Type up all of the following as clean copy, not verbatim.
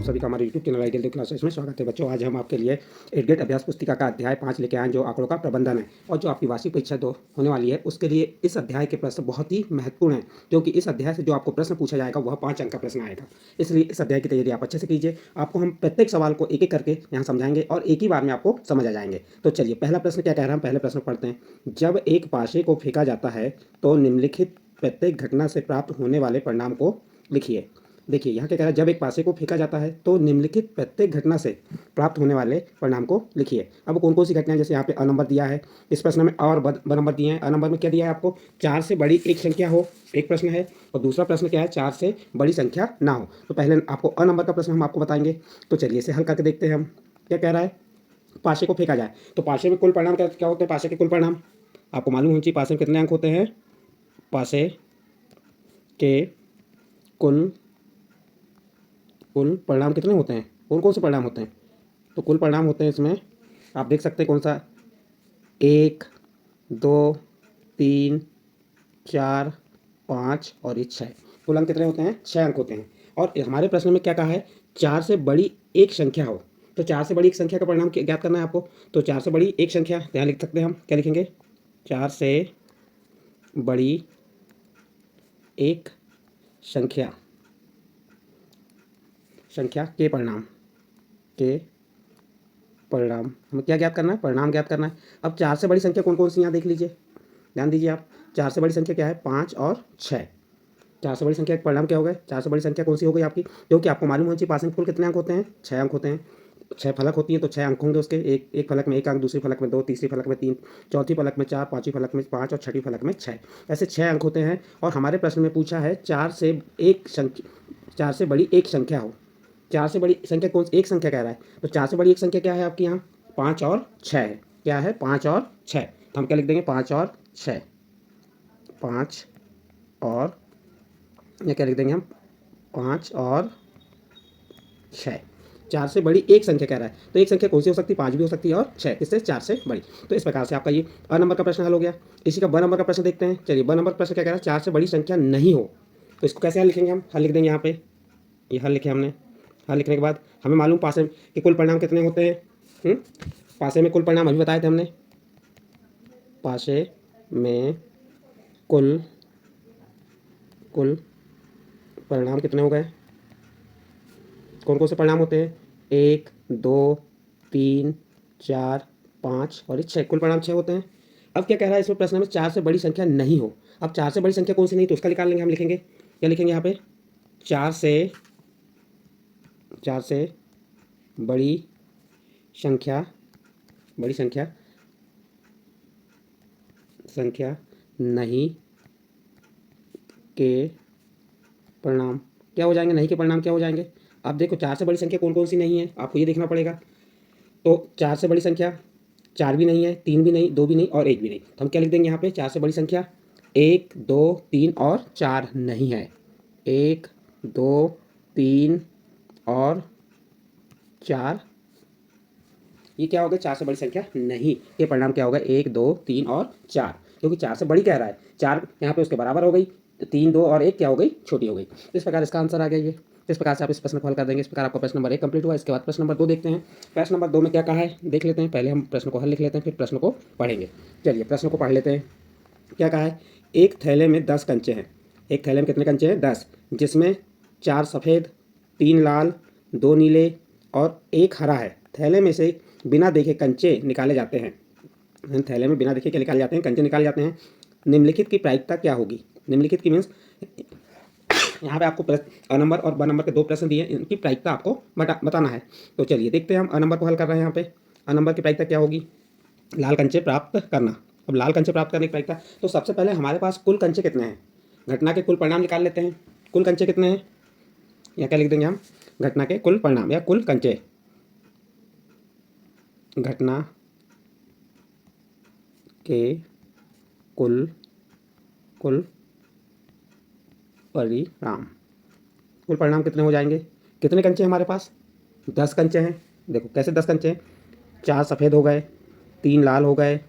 सभी का हमारे यूट्यूब चैनल आइडियल क्लासेस में स्वागत है बच्चों। आज हम आपके लिए एडगेट अभ्यास पुस्तिका का अध्याय 5 लेके आए, जो आंकड़ों का प्रबंधन है और जो आपकी वार्षिक परीक्षा दो होने वाली है उसके लिए इस अध्याय के प्रश्न बहुत ही महत्वपूर्ण है, क्योंकि इस अध्याय से जो आपको प्रश्न पूछा जाएगा वह 5 अंक का प्रश्न आएगा। इसलिए इस अध्याय की तैयारी आप अच्छे से कीजिए। आपको हम प्रत्येक सवाल को एक एक करके यहाँ समझाएंगे और एक ही बार में आपको समझ आ जाएंगे। तो चलिए पहला प्रश्न क्या कह रहा है, हम पहले प्रश्न पढ़ते हैं। जब एक पाशे को फेंका जाता है तो निम्नलिखित प्रत्येक घटना से प्राप्त होने वाले परिणाम को लिखिए। देखिए यहाँ क्या कह रहा है, जब एक पासे को फेंका जाता है तो निम्नलिखित प्रत्येक घटना से प्राप्त होने वाले परिणाम को लिखिए। अब कौन कौन सी घटनाएं, जैसे यहाँ पे अ नंबर दिया है, इस प्रश्न में और ब नंबर दिए हैं। अ नंबर में क्या दिया है आपको, 4 से बड़ी एक संख्या हो, एक प्रश्न है। और दूसरा प्रश्न क्या है, 4 से बड़ी संख्या ना हो। तो पहले आपको अ नंबर का प्रश्न हम आपको बताएंगे। तो चलिए इसे हल करके देखते हैं हम। क्या कह रहा है, पासे को फेंका जाए तो पासे में कुल परिणाम क्या होते हैं। पासे के कुल परिणाम आपको मालूम होनी चाहिए। पासे में कितने अंक होते हैं, पासे के कुल परिणाम कितने होते हैं, कौन कौन से परिणाम होते हैं। तो कुल परिणाम होते हैं इसमें, आप देख सकते हैं कौन सा, 1 2 3 4 5 और ये 6। कुल अंक कितने होते हैं, 6 अंक होते हैं। और हमारे प्रश्न में क्या कहा है, 4 से बड़ी एक संख्या हो। तो 4 से बड़ी एक संख्या का परिणाम ज्ञात करना है आपको। तो 4 से बड़ी एक संख्या यहाँ लिख सकते हैं हम, क्या लिखेंगे, 4 से बड़ी एक संख्या के परिणाम हमें क्या ज्ञात करना है, परिणाम ज्ञात करना है। अब 4 से बड़ी संख्या कौन कौन सी, यहाँ देख लीजिए, ध्यान दीजिए आप। 4 से बड़ी संख्या क्या है, 5 और 6। 4 से बड़ी संख्या का परिणाम क्या हो गए, 4 से बड़ी संख्या कौन सी हो गई आपकी, क्योंकि आपको मालूम होनी चाहिए पास में कुल कितने अंक होते हैं, 6 अंक होते हैं। 6 फलक होती हैं तो 6 अंक होंगे उसके। एक फलक में 1 अंक, दूसरी फलक में 2, तीसरी फलक में 3, चौथी फलक में 4, पाँचवीं फलक में 5 और छठी फलक में 6। ऐसे 6 अंक होते हैं। और हमारे प्रश्न में पूछा है 4 से बड़ी एक संख्या हो। 4 से बड़ी संख्या कौन सी, एक संख्या कह रहा है। तो 4 से बड़ी एक संख्या क्या है आपकी यहाँ, 5 और 6 है। क्या है, 5 और 6। तो हम क्या लिख देंगे, 5 और 6, 5 और या क्या लिख देंगे हम, 5 और 6। 4 से बड़ी एक संख्या कह रहा है, तो एक संख्या कौन सी हो सकती है, 5 भी हो सकती है और 6, किससे, 4 से बड़ी। तो इस प्रकार से आपका ये अ नंबर का प्रश्न हल हो गया। इसी का ब नंबर का प्रश्न देखते हैं। चलिए ब नंबर का प्रश्न क्या कह रहा है, 4 से बड़ी संख्या नहीं हो। तो इसको कैसे हल लिखेंगे हम, हल लिख देंगे यहाँ पे, ये हल लिखे हमने। हल लिखने के बाद हमें मालूम पासे के कुल परिणाम कितने होते हैं। पासे में कुल परिणाम अभी बताए थे हमने। पासे में कुल परिणाम कितने हो गए, कौन कौन से परिणाम होते हैं, 1 2 3 4 5 और 6। कुल परिणाम 6 होते हैं। अब क्या कह रहा है इसमें प्रश्न में, 4 से बड़ी संख्या नहीं हो। अब 4 से बड़ी संख्या कौन सी नहीं, तो उसका निकाल लेंगे हम। लिखेंगे, क्या लिखेंगे यहाँ पे, 4 से बड़ी संख्या नहीं के परिणाम क्या हो जाएंगे, नहीं के परिणाम क्या हो जाएंगे। आप देखो 4 से बड़ी संख्या कौन कौन सी नहीं है, आपको ये देखना पड़ेगा। तो 4 से बड़ी संख्या 4 भी नहीं है, 3 भी नहीं, 2 भी नहीं और 1 भी नहीं। तो हम क्या लिख देंगे यहाँ पे, 4 से बड़ी संख्या 1 2 3 और 4 नहीं है। 1 2 3 और 4, ये क्या होगा, 4 से बड़ी संख्या नहीं के परिणाम क्या होगा, 1 2 3 और 4, क्योंकि 4 से बड़ी कह रहा है। 4 यहाँ पे उसके बराबर हो गई, तो 3 2 और 1 क्या हो गई, छोटी हो गई। इस प्रकार इसका आंसर आ गया ये। इस प्रकार से आप इस प्रश्न को हल कर देंगे। इस प्रकार आपका प्रश्न नंबर 1 कंप्लीट हुआ। इसके बाद प्रश्न नंबर 2 देखते हैं। प्रश्न नंबर 2 में क्या कहा है देख लेते हैं। पहले हम प्रश्न को हल लिख लेते हैं, फिर प्रश्न को पढ़ेंगे। चलिए प्रश्न को पढ़ लेते हैं। क्या कहा है, एक थैले में 10 कंचे हैं। एक थैले में कितने कंचे हैं, 10, जिसमें 4 सफ़ेद, 3 लाल, 2 नीले और 1 हरा है। थैले में से बिना देखे कंचे निकाले जाते हैं। थैले में बिना देखे क्या निकाले जाते हैं, कंचे निकाले जाते हैं। निम्नलिखित की प्रायिकता क्या होगी। निम्नलिखित की मीन्स यहाँ पे आपको अ नंबर और ब नंबर के 2 प्रश्न दिए, इनकी प्रायिकता आपको बताना है। तो चलिए देखते हैं, हम अ नंबर को हल कर रहे हैं। यहाँ पे अ नंबर की प्रायिकता क्या होगी, लाल कंचे प्राप्त करना। अब लाल कंचे प्राप्त करने की प्रायिकता, तो सबसे पहले हमारे पास कुल कंचे कितने हैं, घटना के कुल परिणाम निकाल लेते हैं। कुल कंचे कितने हैं, या क्या लिख देंगे हम, घटना के कुल परिणाम या कुल कंचे, घटना के कुल परिणाम। कुल परिणाम कितने हो जाएंगे, कितने कंचे हमारे पास, 10 कंचे हैं। देखो कैसे 10 कंचे हैं, 4 सफ़ेद हो गए, 3 लाल हो गए,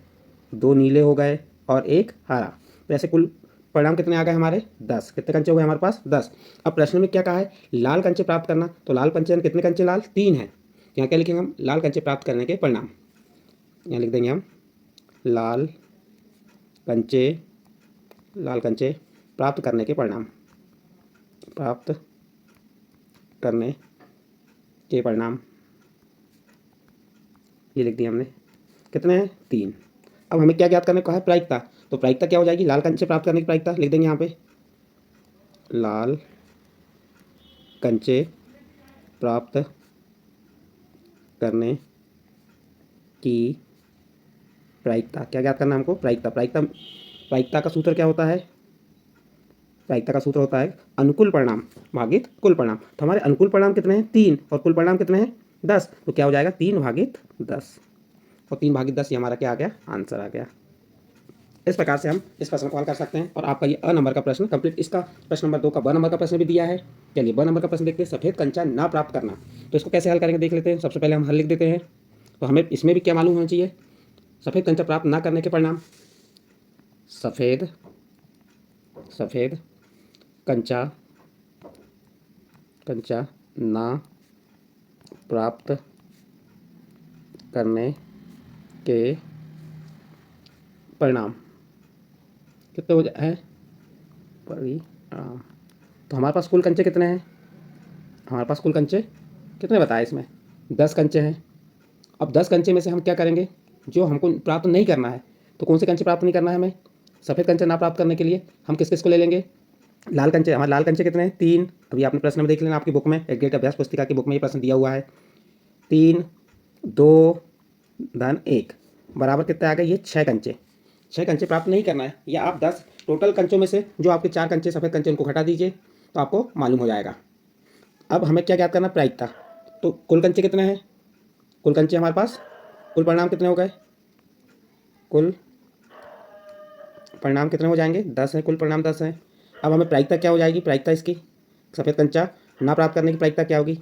2 नीले हो गए और 1 हरा। तो ऐसे कुल परिणाम कितने आ गए हमारे 10। कितने कंचे हो गए हमारे पास 10। अब प्रश्न में क्या कहा है, लाल कंचे प्राप्त करना, तो लाल कंचे कितने कंचे लाल 3 हैं। यहाँ क्या लिखेंगे हम, लाल कंचे प्राप्त करने के परिणाम, यहाँ लिख देंगे हम लाल कंचे प्राप्त करने के परिणाम, प्राप्त करने के परिणाम, ये लिख दिया हमने। कितने हैं 3। अब हमें क्या ज्ञात करने को है, प्रायिकता। तो प्रायिकता क्या हो जाएगी, लाल कंचे प्राप्त करने की प्रायिकता लिख देंगे यहाँ पे, लाल कंचे प्राप्त करने की प्रायिकता। क्या ज्ञात करना है हमको, प्रायिकता का सूत्र क्या होता है, प्रायिकता का सूत्र होता है अनुकूल परिणाम भागित कुल परिणाम। तो हमारे अनुकूल परिणाम कितने हैं 3 और कुल परिणाम कितने हैं 10। तो क्या हो जाएगा 3 भागित 10, और 3 भागित 10 ये हमारा क्या आ गया, आंसर आ गया। इस प्रकार से हम इस प्रश्न को हल कर सकते हैं। और आपका ये अ नंबर का प्रश्न कंप्लीट। इसका प्रश्न नंबर 2 का ब नंबर का प्रश्न भी दिया है। चलिए ब नंबर का प्रश्न देखते हैं, सफ़ेद कंचा ना प्राप्त करना। तो इसको कैसे हल करेंगे देख लेते हैं। सबसे पहले हम हल लिख देते हैं। तो हमें इसमें भी क्या मालूम होना चाहिए, सफ़ेद कंचा प्राप्त ना करने के परिणाम, सफ़ेद कंचा ना प्राप्त करने के परिणाम कितने हो जाए परिणाम। तो हमारे पास कुल कंचे कितने हैं, हमारे पास कुल कंचे कितने बताए, इसमें 10 कंचे हैं। अब 10 कंचे में से हम क्या करेंगे, जो हमको प्राप्त नहीं करना है, तो कौन से कंचे प्राप्त नहीं करना है हमें, सफ़ेद कंचे ना प्राप्त करने के लिए हम किस किस को ले लेंगे, लाल कंचे। हमारे लाल कंचे कितने हैं 3। अभी आपने प्रश्न में देख लेना, आपकी बुक में एक ग्रेड अभ्यास पुस्तिका की बुक में ये प्रश्न दिया हुआ है। 3 2 धन 1 बराबर कितने आ गए, ये 6 कंचे। 6 कंचे प्राप्त नहीं करना है, या आप 10 टोटल कंचों में से जो आपके 4 कंचे सफ़ेद कंचे उनको घटा दीजिए, तो आपको मालूम हो जाएगा। अब हमें क्या ज्ञात करना, प्रायिकता। तो कुल कंचे कितने हैं, कुल कंचे हमारे पास, कुल परिणाम कितने हो गए, कुल परिणाम कितने हो जाएंगे 10 हैं, कुल परिणाम 10 हैं। अब हमें प्रायिकता क्या हो जाएगी, प्रायिकता इसकी सफ़ेद कंचा ना प्राप्त करने की प्रायिकता क्या होगी,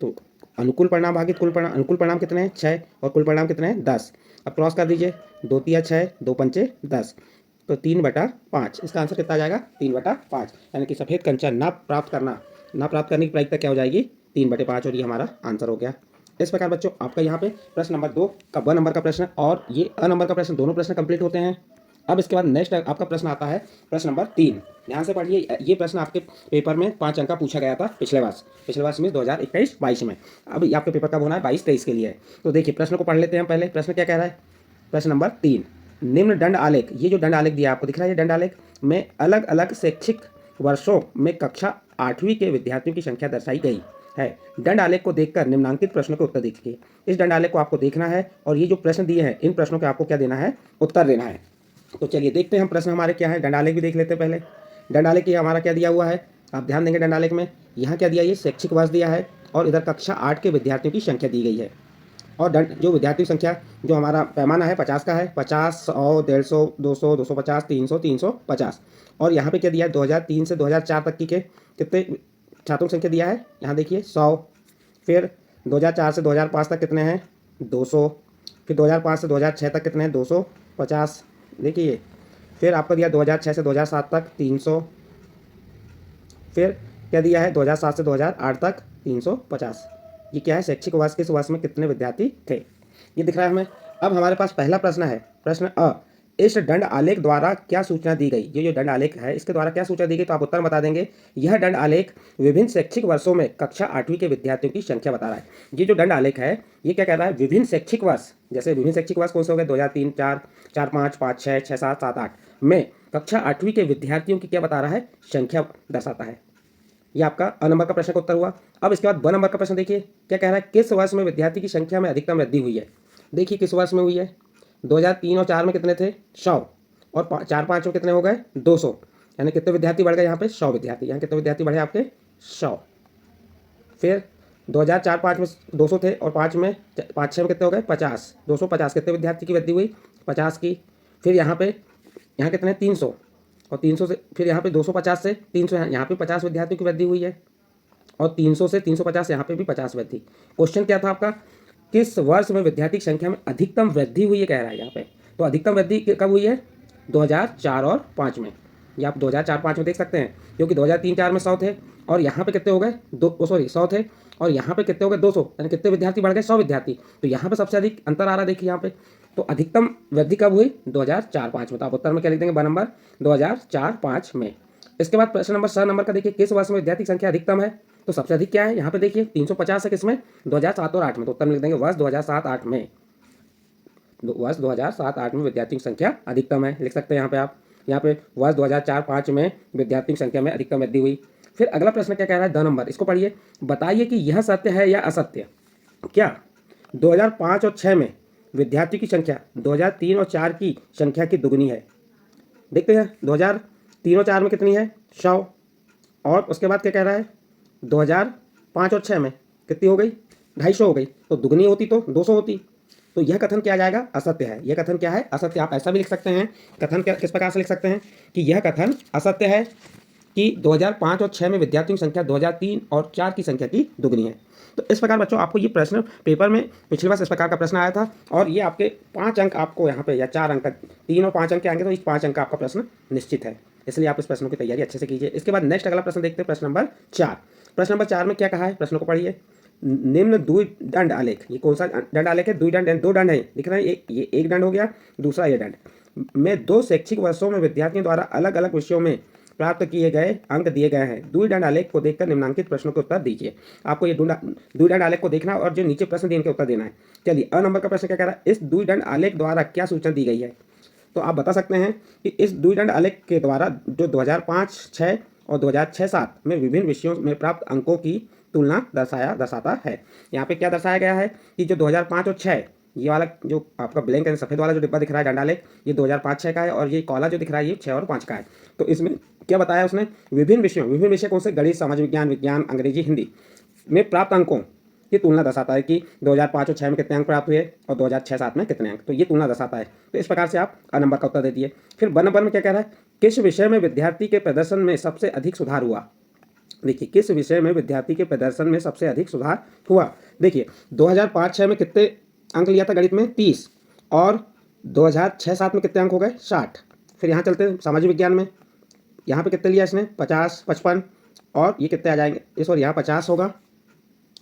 तो अनुकूल परिणाम भागित कुल परिणाम। अनुकूल परिणाम कितने हैं 6 और कुल परिणाम कितने हैं 10। अब क्रॉस कर दीजिए, 2 तिया 6 2 पंचे 10, तो 3/5। इसका आंसर कितना आ जाएगा 3/5। यानी कि सफ़ेद कंचा ना प्राप्त करने की प्रायिकता क्या हो जाएगी 3/5, और ये हमारा आंसर हो गया। इस प्रकार बच्चों आपका यहाँ पे प्रश्न नंबर 2 का ब नंबर का प्रश्न और ये अ नंबर का प्रश्न दोनों प्रश्न कंप्लीट होते हैं। अब इसके बाद नेक्स्ट आपका प्रश्न आता है प्रश्न नंबर 3। ध्यान से पढ़िए, ये प्रश्न आपके पेपर में 5 अंक का पूछा गया था पिछले वर्ष में 2021-22 में। अब ये आपके पेपर कब होना है 22-23 के लिए है। तो देखिए प्रश्न को पढ़ लेते हैं हम पहले। प्रश्न क्या कह रहा है, प्रश्न नंबर 3, निम्न दंड आलेख, ये जो दंड आलेख दिया आपको दिख रहा है, ये दंड आलेख में अलग अलग शैक्षिक वर्षों में कक्षा 8वीं के विद्यार्थियों की संख्या दर्शाई गई है। दंड आलेख को देखकर निम्नांकित प्रश्नों के उत्तर देखिए। इस दंड आलेख को आपको देखना है और ये जो प्रश्न दिए हैं इन प्रश्नों के आपको क्या देना है, उत्तर देना है। तो चलिए देखते हैं हम प्रश्न हमारे क्या है। दंड आलेख भी देख लेते हैं पहले। दंड आलेख ये हमारा क्या दिया हुआ है, आप ध्यान देंगे दंड आलेख में यहाँ क्या दिया, ये शैक्षिक वर्ष दिया है और इधर कक्षा 8 के विद्यार्थियों की संख्या दी गई है। और दंड जो विद्यार्थी संख्या जो हमारा पैमाना है 50 का है, 50 100 150 200 250 300 350। और यहाँ पे क्या दिया है 2003 से 2004 तक की के कितने छात्रों की संख्या दिया है, यहाँ देखिए 100। फिर 2004 से 2005 तक कितने हैं 200। फिर 2005 से 2006 तक कितने हैं 250, देखिए। फिर आपको दिया 2006 से 2007 तक 300। फिर क्या दिया है 2007 से 2008 तक 350। ये क्या है, शैक्षिक वर्ष किस वर्ष में कितने विद्यार्थी थे, ये दिख रहा है हमें। अब हमारे पास पहला प्रश्न है, प्रश्न अ, इस दंड आलेख द्वारा क्या सूचना दी गई। ये जो दंड आलेख है इसके द्वारा क्या सूचना दी गई, तो आप उत्तर बता देंगे। यह दंड आलेख विभिन्न शैक्षिक वर्षों में कक्षा 8वीं के विद्यार्थियों की संख्या बता रहा है। ये जो दंड आलेख है ये क्या कह रहा है, विभिन्न शैक्षिक वर्ष, जैसे विभिन्न शैक्षिक वर्ष कौन से हो गए 2003 4 4 5 5 6 6 7 7 8 में कक्षा 8वीं के विद्यार्थियों की क्या बता रहा है, संख्या दर्शाता है। ये आपका अ नंबर का प्रश्न का उत्तर हुआ। अब इसके बाद ब नंबर का प्रश्न देखिए क्या कह रहा है, किस वर्ष में विद्यार्थी की संख्या में अधिकतम वृद्धि हुई है। देखिए किस वर्ष में हुई है, 2003 और 4 में कितने थे 100, और 4-5 में कितने हो गए 200, यानी कितने विद्यार्थी बढ़ गए यहाँ पे 100 विद्यार्थी। यहाँ कितने विद्यार्थी बढ़े आपके 100। फिर 2004-5 में 200 थे और 5-6 में कितने हो गए 50, 250। कितने विद्यार्थी की वृद्धि हुई 50 की। फिर यहाँ कितने 300, और 300 से फिर यहाँ पे 250 से 300, यहाँ पे 50 विद्यार्थियों की वृद्धि हुई है, और 300 से 350 यहाँ पे भी 50 वृद्धि। क्वेश्चन क्या था आपका, किस वर्ष में विद्यार्थी की संख्या में अधिकतम वृद्धि हुई है कह रहा है यहाँ पे। तो अधिकतम वृद्धि कब हुई है 2004 और 5 में। ये आप 2004-5 में देख सकते हैं, क्योंकि 2003-4 में 100 थे और यहाँ पे कितने हो गए 100 थे और यहाँ पे कितने हो गए 200, यानी कितने विद्यार्थी बढ़ गए 100 विद्यार्थी। तो यहाँ पे सबसे अधिक अंतर आ रहा है, देखिए यहाँ पे। तो अधिकतम वृद्धि कब हुई 2004-5 में। तो आप उत्तर में क्या लिख देंगे, ब नंबर 2004-5 में। इसके बाद प्रश्न नंबर 6 नंबर का देखिए, किस वर्ष में विद्यार्थी की संख्या अधिकतम है। तो सबसे अधिक क्या है यहाँ पे देखिए 350 है, किसमें 2007 और 8 में। तो उत्तर में लिख देंगे वर्ष 2007-8 में। वर्ष 2007-8 में विद्यार्थियों की संख्या अधिकतम है, लिख सकते हैं यहाँ पे आप। यहाँ पे वर्ष 2004-5 में विद्यार्थियों की संख्या में अधिकतम वृद्धि हुई। फिर अगला प्रश्न क्या कह रहा है, 2 नंबर, इसको पढ़िए। बताइए कि यह सत्य है या असत्य। क्या 2005 और 6 में विद्यार्थियों की संख्या 2003 और 4 की संख्या की दुगनी है। देखते हैं 2003 और 4 में कितनी है 100, और उसके बाद क्या कह रहा है 2005 और 6 में कितनी हो गई 250 हो गई। तो दुगनी होती तो 200 होती। तो यह कथन क्या जाएगा, असत्य है। यह कथन क्या है, असत्य। आप ऐसा भी लिख सकते हैं, कथन क्या किस प्रकार से लिख सकते हैं कि यह कथन असत्य है कि 2005 और 6 में विद्यार्थियों की संख्या 2003 और 4 की संख्या की दुगनी है। तो इस प्रकार बच्चों आपको ये प्रश्न पेपर में पिछली बार इस प्रकार का प्रश्न आया था, और ये आपके 5 अंक आपको यहाँ पे, या 4 अंक, 3 और 5 अंक के आएंगे, तो इस 5 अंक का आपका प्रश्न निश्चित है। इसलिए आप इस प्रश्नों की तैयारी अच्छे से कीजिए। इसके बाद नेक्स्ट अगला प्रश्न देखते हैं, प्रश्न नंबर 4। प्रश्न नंबर 4 में क्या कहा है, प्रश्न को पढ़िए। निम्न द्विदंड आलेख, ये कौन सा दंड आलेख है, द्विदंड, 2 दंड है, दिख रहा है, ये एक दंड हो गया, दूसरा ये दंड में 2 शैक्षिक वर्षों में विद्यार्थियों द्वारा अलग अलग विषयों में प्राप्त किए गए अंक दिए गए हैं। द्विदंड आलेख को देखकर निम्नलिखित प्रश्नों के उत्तर दीजिए। आपको ये द्विदंड आलेख को देखना और जो नीचे प्रश्न दिए इनके उत्तर देना है। चलिए, अ नंबर का प्रश्न क्या कह रहा है, इस द्विदंड आलेख द्वारा क्या सूचना दी गई है। तो आप बता सकते हैं कि इस द्विदंड आलेख के द्वारा जो 2005-6 और 2006-7 में विभिन्न विषयों में प्राप्त अंकों की तुलना दर्शाता है। यहाँ पे क्या दर्शाया गया है कि जो 2005 और 6, ये वाला जो आपका ब्लैंक यानी सफ़ेद वाला जो डिब्बा दिख रहा है दंड आलेख, ये 2005-6 का है, और ये काला जो दिख रहा है ये 6 और 5 का है। तो इसमें क्या बताया उसने, विभिन्न विषय कौन से, गणित, समाज विज्ञान, विज्ञान, अंग्रेजी, हिंदी में प्राप्त अंकों की तुलना दर्शाता है कि 2005 और 6 में कितने अंक प्राप्त हुए और 2006-7 में कितने अंक। तो ये तुलना दर्शाता है। तो इस प्रकार से आप अ नंबर का उत्तर दे दिए। फिर ब नंबर में क्या कह रहा है, किस विषय में विद्यार्थी के प्रदर्शन में सबसे अधिक सुधार हुआ। देखिए, किस विषय में विद्यार्थी के प्रदर्शन में सबसे अधिक सुधार हुआ। देखिए 2005-6 में कितने अंक लिया था गणित में 30, और 2006-7 में कितने अंक हो गए 60। फिर यहाँ चलते हैं सामाजिक विज्ञान में, यहाँ पे कितने लिया इसने 50, 55, और ये कितने आ जाएंगे इस और यहाँ 50 होगा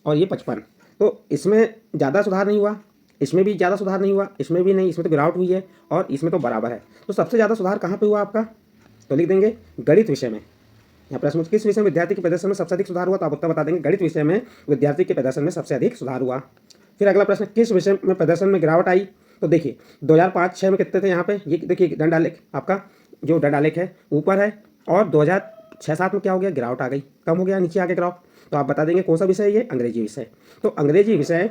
और ये 55। तो इसमें ज़्यादा सुधार नहीं हुआ, इसमें भी ज़्यादा सुधार नहीं हुआ, इसमें भी नहीं, इसमें तो गिरावट हुई है, और इसमें तो बराबर है। तो सबसे ज़्यादा सुधार कहाँ पे हुआ आपका, तो लिख देंगे गणित विषय में। यहाँ प्रश्न किस विषय में विद्यार्थी के प्रदर्शन में सबसे अधिक सुधार हुआ, तो आप उत्तर बता देंगे गणित विषय में विद्यार्थी के प्रदर्शन में सबसे अधिक सुधार हुआ। फिर अगला प्रश्न, किस विषय में प्रदर्शन में गिरावट आई। तो देखिए 2005-6 में कितने थे यहाँ पे, ये देखिए दंड आलेख, आपका जो दंड आलेख है ऊपर है, और 2006-7 में क्या हो गया, गिरावट आ गई, कम हो गया, नीचे आ गया ग्राफ। तो आप बता देंगे कौन सा विषय है ये, अंग्रेजी विषय। तो अंग्रेजी विषय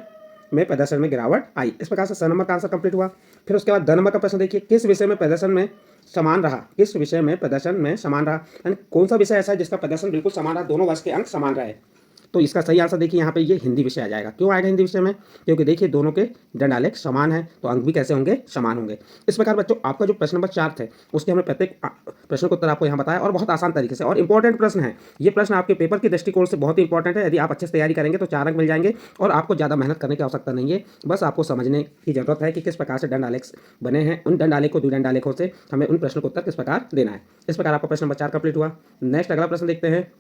में प्रदर्शन में गिरावट आई। इस प्रकार से स नंबर का आंसर कंप्लीट हुआ। फिर उसके बाद द नंबर का प्रश्न देखिए, किस विषय में प्रदर्शन में समान रहा, किस विषय में प्रदर्शन में समान रहा, यानी कौन सा विषय ऐसा है जिसका प्रदर्शन बिल्कुल समान रहा, दोनों वर्ष के अंक समान रहे। तो इसका सही आंसर देखिए यहाँ पे ये हिंदी विषय आ जाएगा। क्यों आएगा हिंदी विषय में, क्योंकि देखिए दोनों के दंड आलेख समान है, तो अंक भी कैसे होंगे, समान होंगे। इस प्रकार बच्चों आपका जो प्रश्न नंबर 4 थे उसके हमने प्रत्येक प्रश्न को उत्तर आपको यहाँ बताया, और बहुत आसान तरीके से, और इंपॉर्टेंट प्रश्न है ये। प्रश्न आपके पेपर की दृष्टिकोण से बहुत ही इंपॉर्टेंट है। यदि आप अच्छे से तैयारी करेंगे तो 4 अंक मिल जाएंगे, और आपको ज़्यादा मेहनत करने की आवश्यकता नहीं है। बस आपको समझने की जरूरत है कि किस प्रकार से दंड आलेख बने हैं, उन दंड आलेख को, द्विदंड आलेखों से हमें उन प्रश्नों को उत्तर किस प्रकार देना है। इस प्रकार आपका प्रश्न नंबर 4 कंप्लीट हुआ। नेक्स्ट अगला प्रश्न देखते हैं।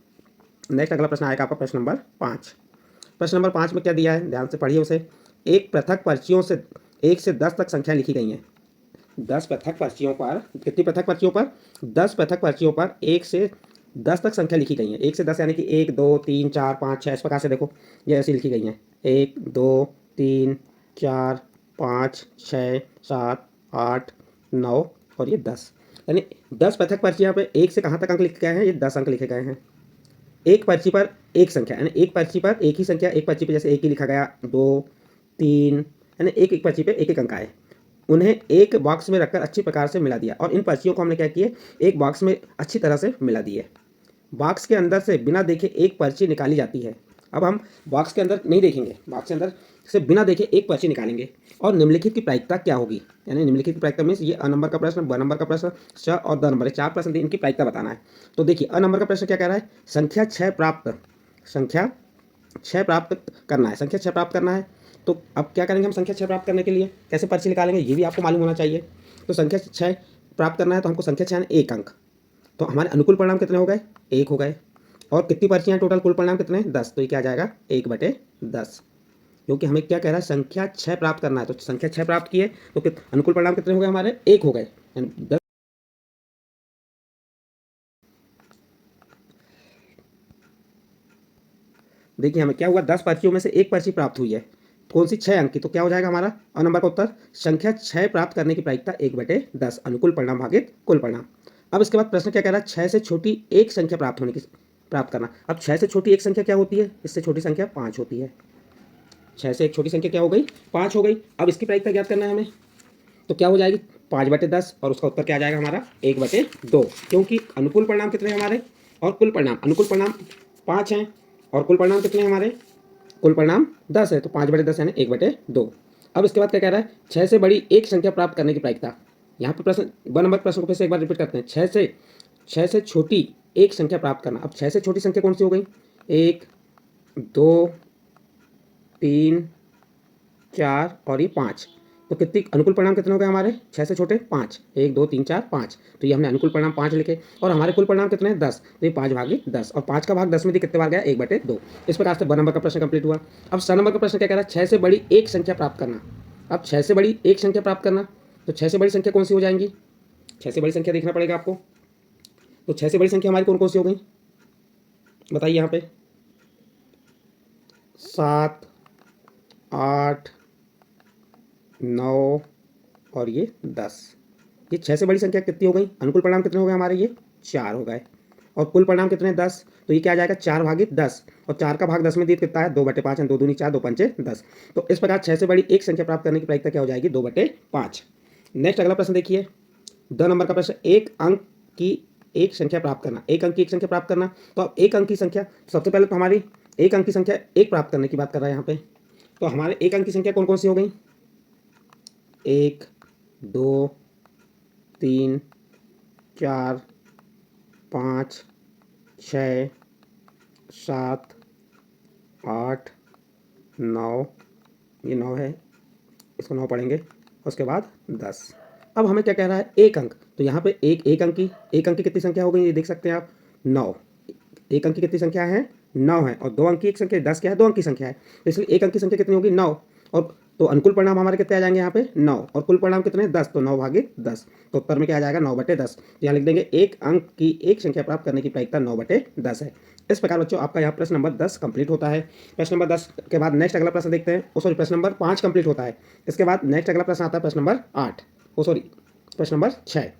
नेक्स्ट अगला प्रश्न आएगा आपका प्रश्न नंबर 5। प्रश्न नंबर 5 में क्या दिया है, ध्यान से पढ़िए उसे। एक पृथक पर्चियों से 1 से 10 तक संख्या लिखी गई हैं। 10 पृथक पर्चियों पर, कितनी पृथक पर्चियों पर, 10 पृथक पर्चियों पर 1 से 10 तक संख्या लिखी गई है। 1 से 10 यानी कि 1, 2, 3, 4, 5, 6, इस प्रकार से देखो ये ऐसी लिखी गई हैं। 1, 2, 3, 4, 5, 6, 7, 8, 9 और ये 10, यानी 10 पृथक पर्चियाँ पे 1 से कहाँ तक अंक लिखे गए हैं, ये 10 अंक लिखे गए हैं। एक पर्ची पर एक संख्या, यानी एक पर्ची पर एक ही संख्या, एक पर्ची पे जैसे एक ही लिखा गया, 2, 3, यानी एक एक पर्ची पे एक एक अंक आए। उन्हें एक बॉक्स में रखकर अच्छी प्रकार से मिला दिया, और इन पर्चियों को हमने क्या किए, एक बॉक्स में अच्छी तरह से मिला दिए। बॉक्स के अंदर से बिना देखे एक पर्ची निकाली जाती है। अब हम बॉक्स के अंदर नहीं देखेंगे, बॉक्स के अंदर से बिना देखे एक पर्ची निकालेंगे, और निम्नलिखित की प्रायिकता क्या होगी, यानी निम्नलिखित की प्रायिकता मीन्स ये अ नंबर का प्रश्न, ब नंबर का प्रश्न, च और द नंबर, 4 प्रश्न इनकी प्रायिकता बताना है। तो देखिए अ नंबर का प्रश्न क्या कह रहा है, संख्या 6 प्राप्त करना है, संख्या 6 प्राप्त करना है। तो अब क्या करेंगे हम, संख्या 6 प्राप्त करने के लिए कैसे पर्ची निकालेंगे ये भी आपको मालूम होना चाहिए। तो संख्या 6 प्राप्त करना है तो हमको संख्या 6 यानी एक अंक, तो हमारे अनुकूल परिणाम कितने हो गए? 1 हो गए। और कितनी पर्चियाँ टोटल? कुल परिणाम कितने? 10। तो ये क्या आ जाएगा? 1/10, क्योंकि हमें क्या कह रहा है? संख्या 6 प्राप्त करना है। तो संख्या 6 प्राप्त किए तो अनुकूल परिणाम कितने हो गए हमारे? 1 हो गए। देखिए हमें क्या हुआ? 10 पर्चियों में से एक पर्ची प्राप्त हुई है। कौन सी? 6 अंक की। तो क्या हो जाएगा हमारा अ नंबर का उत्तर? संख्या 6 प्राप्त करने की प्रायिकता 1/10, अनुकूल परिणाम भागित कुल परिणाम। अब इसके बाद प्रश्न क्या कह रहा है? 6 से छोटी एक संख्या प्राप्त करना। अब 6 से छोटी एक संख्या क्या होती है? इससे छोटी संख्या 5 होती है। 6 से एक छोटी संख्या क्या हो गई? 5 हो गई। अब इसकी प्रायिकता ज्ञात करना है हमें। तो क्या हो जाएगी? 5/10, और उसका उत्तर क्या आ जाएगा हमारा? 1/2, क्योंकि अनुकूल परिणाम कितने हैं हमारे और कुल परिणाम? अनुकूल परिणाम 5 हैं और कुल परिणाम कितने हैं हमारे? कुल परिणाम 10 है। तो 5/10 यानी 1/2। अब इसके बाद क्या कह रहा है? 6 से बड़ी एक संख्या प्राप्त करने की प्रायिकता। यहाँ पर प्रश्न 1 नंबर प्रश्न को फिर से एक बार रिपीट करते हैं। 6 से छोटी एक संख्या प्राप्त करना। अब 6 से छोटी संख्या कौन सी हो गई? 1, 2, 3, 4 और ये 5। तो कितनी अनुकूल परिणाम कितने हो गए हमारे? 6 से छोटे 5। 1, 2, 3, 4, 5। तो ये हमने अनुकूल परिणाम 5 लिखे और हमारे कुल परिणाम कितने हैं? 10। तो ये 5/10, और 5 का भाग 10 में कितने बार गया? 1/2। इस प्रकार से 1 नंबर का प्रश्न कंप्लीट हुआ। अब 7 नंबर का प्रश्न क्या कह रहा है? 6 से बड़ी एक संख्या प्राप्त करना। अब 6 से बड़ी एक संख्या प्राप्त करना, तो 6 से बड़ी संख्या कौन सी हो जाएंगी? 6 से बड़ी संख्या देखना पड़ेगा आपको। तो 6 से बड़ी संख्या हमारी कौन कौन सी हो गई? बताइए यहाँ पे। 7, 8, 9 और ये 10। ये 6 से बड़ी संख्या कितनी हो गई? अनुकूल परिणाम कितने हो गए हमारे? ये 4 हो गए। और कुल परिणाम कितने? 10। तो ये क्या आ जाएगा? 4/10, और 4 का भाग 10 में दी कितना है? 2/5 है। 2 दूनी 4, 2 पंचे 10। तो इस प्रकार 6 से बड़ी एक संख्या प्राप्त करने की प्रायिकता क्या हो जाएगी? 2/5। नेक्स्ट अगला प्रश्न देखिए, 2 नंबर का प्रश्न। एक अंक की एक संख्या प्राप्त करना। एक अंक की एक संख्या प्राप्त करना। तो अब एक अंक की संख्या, सबसे पहले तो हमारी एक अंक की संख्या एक प्राप्त करने की बात कर रहा है यहाँ पे। तो हमारे एक अंक की संख्या कौन कौन सी हो गई? 1, 2, 3, 4, 5, 6, 7, 8, 9, ये 9 है, इसको 9 पढ़ेंगे। उसके बाद 10। अब हमें क्या कह रहा है? एक अंक। तो यहाँ पे एक अंक की कितनी संख्या हो गई? ये देख सकते हैं आप, 9। एक अंक की कितनी संख्या है? 9 है। और 2 अंक की एक संख्या 10 क्या है? 2 अंक की संख्या है। तो इसलिए एक अंक की संख्या कितनी होगी? 9। और तो अनुकूल परिणाम हमारे कितने आ जाएंगे यहाँ पे? 9। और कुल परिणाम कितने? 10। तो 9/10। तो उत्तर में क्या आ जाएगा? 9/10। तो यहाँ लिख देंगे एक अंक की एक संख्या प्राप्त करने की प्रायिकता 9/10 है। इस प्रकार बच्चों आपका यहाँ प्रश्न नंबर 10 कंप्लीट होता है। प्रश्न नंबर 10 के बाद नेक्स्ट अगला प्रश्न देखते हैं। सॉरी, प्रश्न नंबर 5 कंप्लीट होता है। इसके बाद नेक्स्ट अगला प्रश्न आता है प्रश्न नंबर 8। प्रश्न नंबर 6।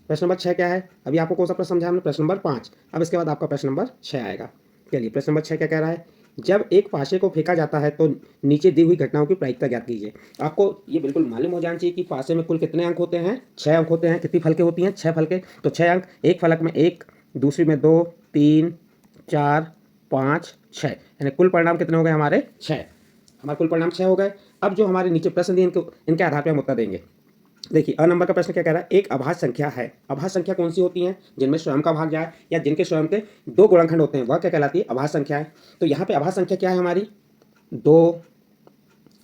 प्रश्न नंबर 6 क्या है? अभी आपको कौन सा प्रश्न समझा हमने? प्रश्न नंबर 5। अब इसके बाद आपका प्रश्न नंबर 6 आएगा। चलिए, प्रश्न नंबर 6 क्या कह रहा है? जब एक पासे को फेंका जाता है तो नीचे दी हुई घटनाओं की प्रायिकता ज्ञात कीजिए। आपको ये बिल्कुल मालूम हो जाना चाहिए कि पासे में कुल कितने अंक होते हैं? 6 अंक होते हैं। कितनी फलकें होती हैं? 6 फलकें। तो 6 अंक, एक फलक में 1, दूसरी में 2, 3, 4, 5, 6, यानी कुल परिणाम कितने हो गए हमारे? 6। हमारे कुल परिणाम 6 हो गए। अब जो हमारे नीचे प्रश्न दिए इनके आधार पर हम उत्तर देंगे। देखिए, अ नंबर का प्रश्न क्या कह रहा है? एक अभाज्य संख्या है। अभाज्य संख्या कौन सी होती है? जिनमें स्वयं का भाग जाए या जिनके स्वयं के 2 गुणनखंड होते हैं, वह क्या कहलाती है? अभाज्य संख्या है। तो यहाँ पे अभाज्य संख्या क्या है हमारी? 2।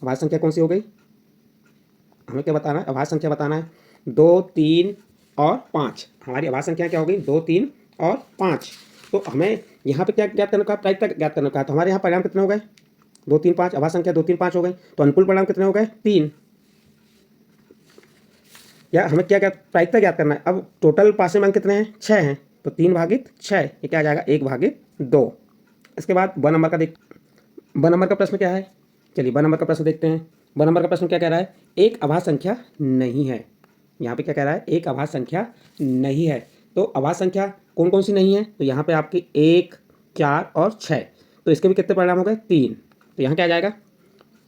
अभाज्य संख्या कौन सी हो गई? हमें क्या बताना है? अभाज्य संख्या बताना है। 2, 3 और 5 हमारी अभाज्य संख्या क्या हो गई? 2, 3 और 5। तो हमें यहाँ पे क्या ज्ञात करने का? प्रायिकता ज्ञात करने का। तो हमारे यहाँ परिणाम कितने हो गए? 2, 3, 5। अभाज्य संख्या 2, 3, 5 हो गई। तो अनुकूल परिणाम कितने हो गए? 3। या हमें क्या क्या प्रायिकता ज्ञात करना है? अब टोटल पासे में अंक कितने हैं? 6 हैं। तो 3/6, ये क्या आ जाएगा? 1/2। इसके बाद 1 नंबर का 1 नंबर का प्रश्न क्या है? चलिए 1 नंबर का प्रश्न देखते हैं। 1 नंबर का प्रश्न क्या कह रहा है? एक अभाज्य संख्या नहीं है। यहाँ पे क्या कह रहा है? एक अभाज्य संख्या नहीं है। तो अभाज्य संख्या कौन कौन सी नहीं है? तो यहाँ पे आपकी 1, 4 और 6। तो इसके भी कितने परिणाम हो गए? 3। तो यहाँ क्या आ जाएगा?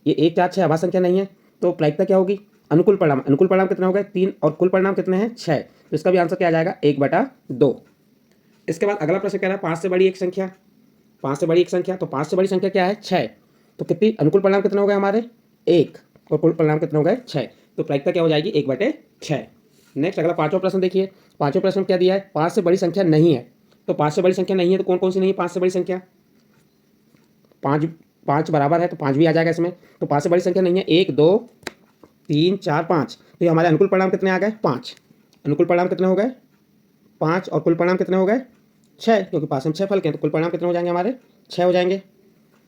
ये 1, 4, 6 अभाज्य संख्या नहीं है। तो प्रायिकता क्या होगी? अनुकूल परिणाम। अनुकूल परिणाम कितने हो गए? 3। और कुल परिणाम कितने हैं? 6। तो इसका भी आंसर क्या आ जाएगा? 1/2। इसके बाद अगला प्रश्न कह रहा है 5 से बड़ी एक संख्या। 5 से बड़ी एक संख्या। तो 5 से बड़ी संख्या क्या है? 6। तो कितनी अनुकूल परिणाम कितने हो गए हमारे? 1। और कुल परिणाम कितने हो गए? 6। तो प्रायिकता क्या हो जाएगी? 1/6। नेक्स्ट अगला 5वां प्रश्न देखिए। 5वें प्रश्न क्या दिया है? 5 से बड़ी संख्या नहीं है। तो 5 से बड़ी संख्या नहीं है तो कौन कौन सी नहीं है 5 से बड़ी संख्या? 5 बराबर है तो 5 भी आ जाएगा इसमें। तो 5 से बड़ी संख्या नहीं है। 1, 2, 3, 4, 5। तो ये हमारे अनुकूल परिणाम कितने आ गए? 5। अनुकूल परिणाम कितने हो गए? 5 और कुल परिणाम कितने हो गए 6, क्योंकि पास में 6 फल के हैं तो कुल परिणाम कितने हो जाएंगे हमारे 6 हो जाएंगे।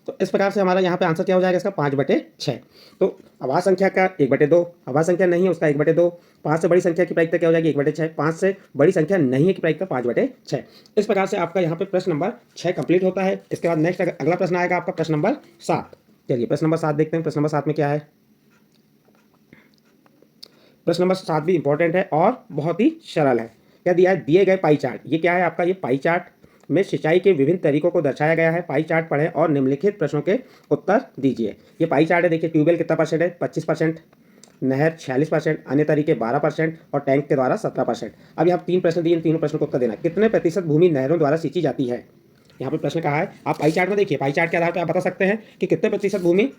तो इस प्रकार से हमारा यहाँ पे आंसर क्या हो जाएगा इसका 5/6। तो अभाज्य संख्या का 1/2, अभाज्य संख्या नहीं है उसका 1/2, 5 से बड़ी संख्या की प्रायिकता क्या हो जाएगी 1/6, 5 से बड़ी संख्या नहीं है की प्रायिकता 5/6। इस प्रकार से आपका यहाँ पे प्रश्न नंबर 6 कंप्लीट होता है। इसके बाद नेक्स्ट अगला प्रश्न आएगा आपका प्रश्न नंबर 7। चलिए प्रश्न नंबर 7 देखते हैं। प्रश्न नंबर 7 में क्या है। प्रश्न नंबर 7 भी इंपॉर्टेंट है और बहुत ही सरल है। क्या दिया है, दिए गए पाई चार्ट, ये क्या है आपका, ये पाई चार्ट में सिंचाई के विभिन्न तरीकों को दर्शाया गया है। पाई चार्ट पढ़ें और निम्नलिखित प्रश्नों के उत्तर दीजिए। ये पाई चार्ट है, देखिए ट्यूबवेल कितना परसेंट है 25%, नहर 46%, अन्य तरीके 12% और टैंक के द्वारा 17%। अब यहाँ 3 प्रश्न दिए, इन तीनों प्रश्नों को उत्तर देना। कितने प्रतिशत भूमि नहरों द्वारा सींची जाती है। यहाँ पे प्रश्न कहा है, आप पाई चार्ट में देखिए, पाई चार्ट के आधार पर आप बता सकते हैं कि कितने प्रतिशत भूमि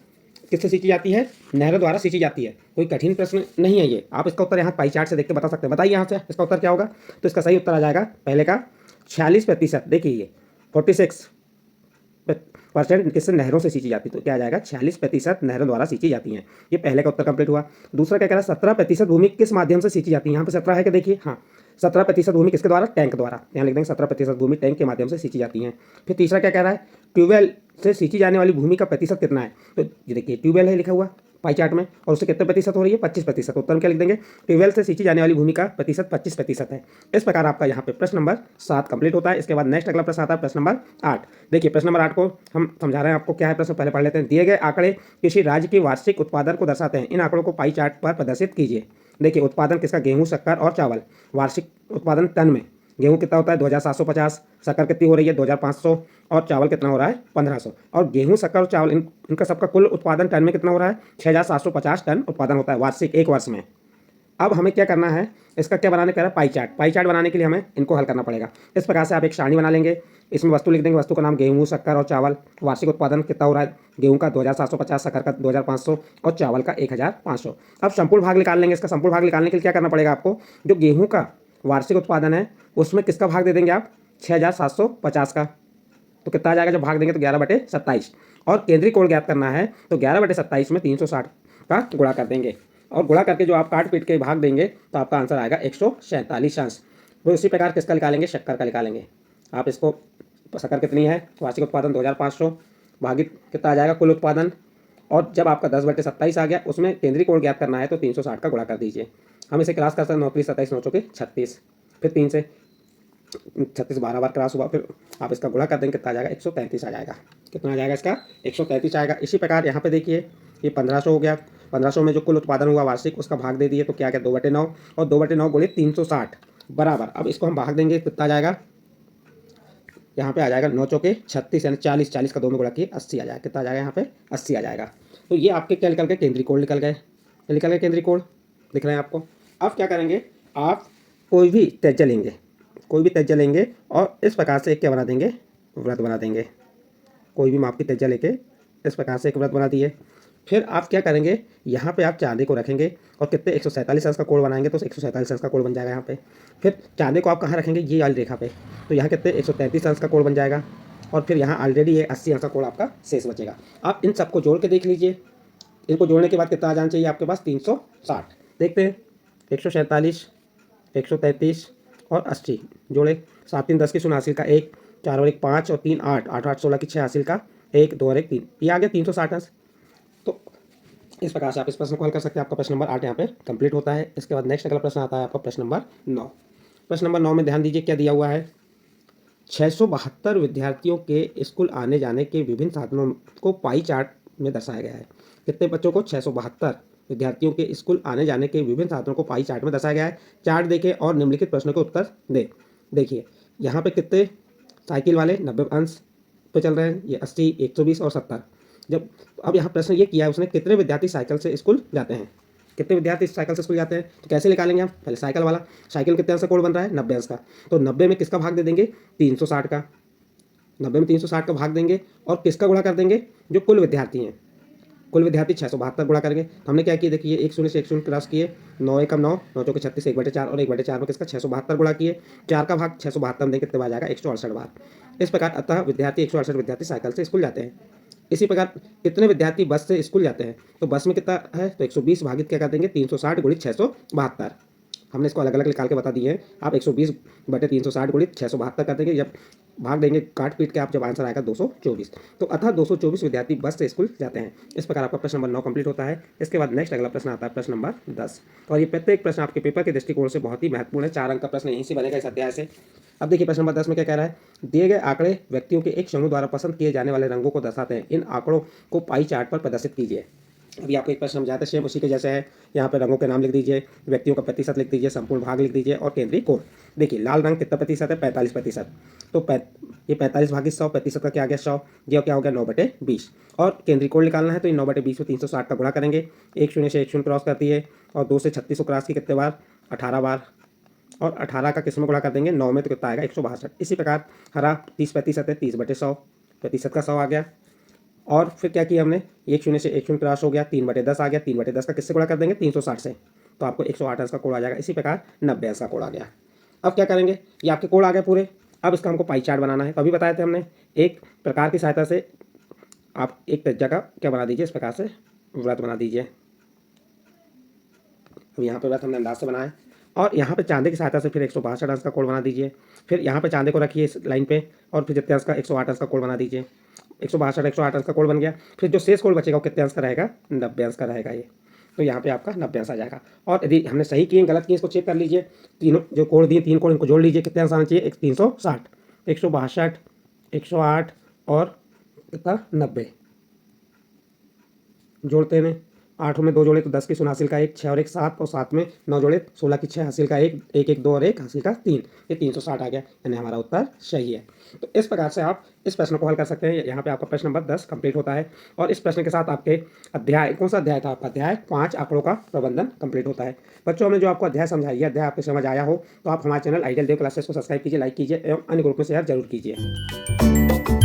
किससे सींची जाती है, नहरों द्वारा सींची जाती है। कोई कठिन प्रश्न नहीं है ये, आप इसका उत्तर यहाँ पाई चार्ट से देख के बता सकते हैं। बताइए यहाँ से इसका उत्तर क्या होगा। तो इसका सही उत्तर आ जाएगा पहले का 46%। देखिए ये 46% किससे, नहरों से सींची जाती है। तो क्या आ जाएगा 46% नहरों द्वारा सींची जाती हैं। ये पहले का उत्तर कंप्लीट हुआ। दूसरा क्या कह रहा है, 17% भूमि किस माध्यम से सींची जाती है। यहाँ पे 17 है कि देखिए, हाँ 17% भूमि किसके द्वारा, टैंक द्वारा। यहाँ लिख देंगे 17% भूमि टैंक के माध्यम से सींची जाती है। फिर तीसरा क्या कह रहा है, ट्यूबवेल से सींची जाने वाली भूमि का प्रतिशत कितना है। तो ये देखिए ट्यूबवेल है लिखा हुआ पाई चार्ट में, और उससे कितने प्रतिशत हो रही है 25%। उत्तर में क्या लिख देंगे, ट्यूबवेल से सींची जाने वाली भूमि का प्रतिशत 25% है। इस प्रकार आपका यहाँ पे प्रश्न नंबर 7 कंप्लीट होता है। इसके बाद नेक्स्ट अगला प्रश्न आता है प्रश्न नंबर 8। देखिए प्रश्न नंबर 8 को हम समझा रहे हैं आपको क्या है प्रश्न, पहले पढ़ लेते हैं। दिए गए आंकड़े किसी राज्य के वार्षिक उत्पादन को दर्शाते हैं, इन आंकड़ों को पाई चार्ट पर प्रदर्शित कीजिए। देखिए उत्पादन किसका, गेहूं, शक्कर और चावल। वार्षिक उत्पादन टन में, गेहूं कितना होता है 2750, शक्कर कितनी हो रही है 2500 और चावल कितना हो रहा है 1500। और गेहूं, शक्कर और चावल इनका सबका कुल उत्पादन टन में कितना हो रहा है 6750 टन उत्पादन होता है वार्षिक, एक वर्ष में। अब हमें क्या करना है, इसका क्या बनाने कह रहा है, पाई चार्ट। पाई चार्ट बनाने के लिए हमें इनको हल करना पड़ेगा। इस प्रकार से आप एक सारणी बना लेंगे, इसमें वस्तु लिख देंगे, वस्तु का नाम गेहूं, शक्कर और चावल। वार्षिक उत्पादन कितना हो रहा है, गेहूं का 2750, शक्कर का 2500 और चावल का 1500। अब संपूर्ण भाग निकाल लेंगे। इसका संपूर्ण भाग निकालने के लिए क्या करना पड़ेगा आपको, जो गेहूं का वार्षिक उत्पादन है उसमें किसका भाग दे देंगे आप 6750 का। तो कितना आ जाएगा, जब भाग देंगे तो 11/27। और केंद्रीय कोण ज्ञात करना है तो 11/27 में 360 का गुणा कर देंगे, और गुणा करके जो आप काट पीट के भाग देंगे तो आपका आंसर आएगा 147 अंश। तो इसी प्रकार किसका निकालेंगे, शक्कर का निकालेंगे। आप इसको, शक्कर कितनी है, वार्षिक उत्पादन 2500 भागित कितना आ जाएगा कुल उत्पादन, और जब आपका 10/27 आ गया उसमें केंद्रीय कोण ज्ञात करना है तो 360 का गुणा कर दीजिए। हम इसे क्रॉस कर सकते हैं, 9 27 9 चौके 36, फिर 3 से 36 12 बार क्रॉस हुआ, फिर आप इसका गुणा कर देंगे कितना आ जाएगा 133 आ जाएगा। कितना आ जाएगा इसका 133 आएगा। इसी प्रकार यहाँ पे देखिए ये 1500 हो गया, 1500 में जो कुल उत्पादन हुआ वार्षिक उसका भाग दे दिए तो क्या गया 2/9, और 2/9 गुणित 360 बराबर। अब इसको हम भाग देंगे कितना आ जाएगा, यहाँ पे आ जाएगा 9 चौके 36 यानी 40, 40 का 2 में गुणा किए 80 आ जाएगा। कितना आ जाएगा यहाँ पे 80 आ जाएगा। तो ये आपके क्या निकल गए, केंद्रीय कोण निकल गए, निकल गए केंद्रीय कोण दिख रहे हैं आपको। अब क्या करेंगे, आप कोई भी त्रिज्या लेंगे, कोई भी त्रिज्या लेंगे और इस प्रकार से एक क्या बना देंगे, वृत्त बना देंगे। कोई भी माप की त्रिज्या लेके इस प्रकार से एक वृत्त बना दिए। फिर आप क्या करेंगे, यहाँ पे आप चांदी को रखेंगे और कितने 147 अंश का कोण बनाएंगे तो 147 अंश का कोण बन जाएगा यहाँ पे। फिर चांदी को आप कहाँ रखेंगे, ये वाली रेखा पे, तो यहाँ कितने 133 अंश का कोण बन जाएगा। और फिर यहाँ ऑलरेडी ये 80 अंश का कोण आपका शेष बचेगा। आप इन सबको जोड़ के देख लीजिए, इनको जोड़ने के बाद कितना आ जाना चाहिए आपके पास 360। देखते हैं 147, 133 और 80 जोड़े, 7 3 10 की 0 हासिल का 1, 4 और 1 5 और 3 8, 8 8 16 की 6 हासिल का 1, 2 और 1 3, ये आ गया 360 अंश। तो इस प्रकार से आप इस प्रश्न को हल कर सकते हैं। आपका प्रश्न नंबर 8 यहाँ पे कंप्लीट होता है। इसके बाद नेक्स्ट अगला प्रश्न आता है आपका प्रश्न नंबर 9। प्रश्न नंबर 9 में ध्यान दीजिए क्या दिया हुआ है, 672 विद्यार्थियों के स्कूल आने जाने के विभिन्न साधनों को पाई चार्ट में दर्शाया गया है। कितने बच्चों को, 672 विद्यार्थियों के स्कूल आने जाने के विभिन्न साधनों को पाई चार्ट में दर्शाया गया है। चार्ट देखें और निम्नलिखित प्रश्नों के उत्तर दें। देखिए यहाँ पे कितने साइकिल वाले 90 अंश पे चल रहे हैं, ये 80, 120 और 70। जब अब यहाँ प्रश्न ये किया है उसने, कितने विद्यार्थी साइकिल से स्कूल जाते हैं, कितने विद्यार्थी साइकिल से स्कूल जाते हैं। तो कैसे निकालेंगे हम, पहले साइकिल वाला, साइकिल कितने अंश का कोण बन रहा है 90 अंश का, तो 90 में किसका भाग दे देंगे 360 का, 90 में 360 का भाग देंगे और किसका गुणा कर देंगे, जो कुल विद्यार्थी हैं, कुल विद्यार्थी 672 गुणा करेंगे। तो हमने क्या किया, देखिए 1 0 से 1 0 क्रॉस किए, 9 एकम 9, 9 चौके 36, 1/4 और 1/4 में किसका 672 गुणा किए, 4 का भाग 672 में देंगे कितने बार जाएगा 168 बार। इस प्रकार अतः विद्यार्थी 168 विद्यार्थी साइकिल से स्कूल जाते हैं। इसी प्रकार कितने विद्यार्थी बस से स्कूल जाते हैं, तो बस में कितना है तो 120 भागित क्या कर देंगे 360 गुणित 672। हमने इसको अलग अलग निकाल के बता दिए हैं। आप 120/360 गुणित 672 कर देंगे, जब भाग देंगे काट पीट के आप, जब आंसर आएगा 224। तो अतः 224 विद्यार्थी बस से स्कूल जाते हैं। इस प्रकार आपका प्रश्न नंबर 9 कंप्लीट होता है। इसके बाद नेक्स्ट अगला प्रश्न आता है प्रश्न नंबर 10, और ये प्रत्येक प्रश्न आपके पेपर के दृष्टिकोण से बहुत ही महत्वपूर्ण है। 4 अंक का प्रश्न यहीं से बनेगा इस अध्याय से। अब देखिए प्रश्न नंबर 10 में क्या कह रहा है, दिए गए आंकड़े व्यक्तियों के एक समूह द्वारा पसंद किए जाने वाले रंगों को दर्शाते हैं। इन आंकड़ों को पाई चार्ट पर प्रदर्शित कीजिए। अभी आपको एक प्रश्न समझाया था, सेम उसी के जैसे है। यहाँ पे रंगों के नाम लिख दीजिए, व्यक्तियों का प्रतिशत लिख दीजिए, संपूर्ण भाग लिख दीजिए और केंद्रीय कोण। देखिए लाल रंग कितना प्रतिशत है, 45%। तो ये 45 भागी 100, प्रतिशत का क्या आ गया 100, ये क्या हो गया 9/20। और केंद्रीय कोण निकालना है तो 9/20 में 360 का गुणा करेंगे। 1 शून्य से 1 शून्य क्रॉस करती है, और 2 से 36 को क्रॉस की कितने बार, 18 बार। और 18 का किस में गुणा कर देंगे, 9 में, तो कितना आएगा 162। इसी प्रकार हरा 30% है, 30/100, प्रतिशत का 100 आ गया। और फिर क्या किया हमने, 1 शून्य से 1 शून्य क्रॉस हो गया, 3/10 आ गया, 3/10 का किससे गुणा कर देंगे 360 से, तो आपको 108 अंश का कोण आ जाएगा। इसी प्रकार 90 अंश का कोण आ गया। अब क्या करेंगे, ये आपके कोण आ गए पूरे। अब इसका हमको पाई चार्ट बनाना है। तो अभी बताए थे हमने, एक प्रकार की सहायता से आप एक जगह क्या बना दीजिए, इस प्रकार से व्रत बना दीजिए। अब यहाँ पे व्रत हमने अंदाज से बनाया, और यहाँ पे चांदे की सहायता से फिर 162 अंश का कोण बना दीजिए। फिर यहाँ पे चांदे को रखिए इस लाइन पे, और फिर जितने अंश का 108 अंश का कोण बना दीजिए। 162 108 अंश का कोण बन गया। फिर जो शेष कोण बचेगा वो कितने अंश का रहेगा, 90 अंश का रहेगा ये। तो यहाँ पे आपका 90 अंश आ जाएगा। और यदि हमने सही किए गलत किए इसको चेक कर लीजिए। तीनों जो कोण दिए, 3 कोण, इनको जोड़ लीजिए, कितने अंश आना चाहिए, 360, 162, 108 और कितना 90। जोड़ते हैं, 8 में 2 जोड़े तो 10 की शून्य हासिल का 1, 6 और 1 7, और 7 में 9 जोड़े 16 की 6 हासिल का 1, 1 1 2 और 1 हासिल का 3, ये 360 आ गया, यानी हमारा उत्तर सही है। तो इस प्रकार से आप इस प्रश्न को हल कर सकते हैं। यहाँ पे आपका प्रश्न नंबर 10 कंप्लीट होता है, और इस प्रश्न के साथ आपके अध्याय, कौन सा अध्याय था आपका, अध्याय 5 आंकड़ों का प्रबंधन कंप्लीट होता है। बच्चों, हमने जो आपको अध्याय समझाई है, अध्याय आपको समझ आया हो तो आप हमारे चैनल आइडियल देव क्लासेस को सब्सक्राइब कीजिए, लाइक कीजिए एवं अन्य ग्रुप में शेयर जरूर कीजिए।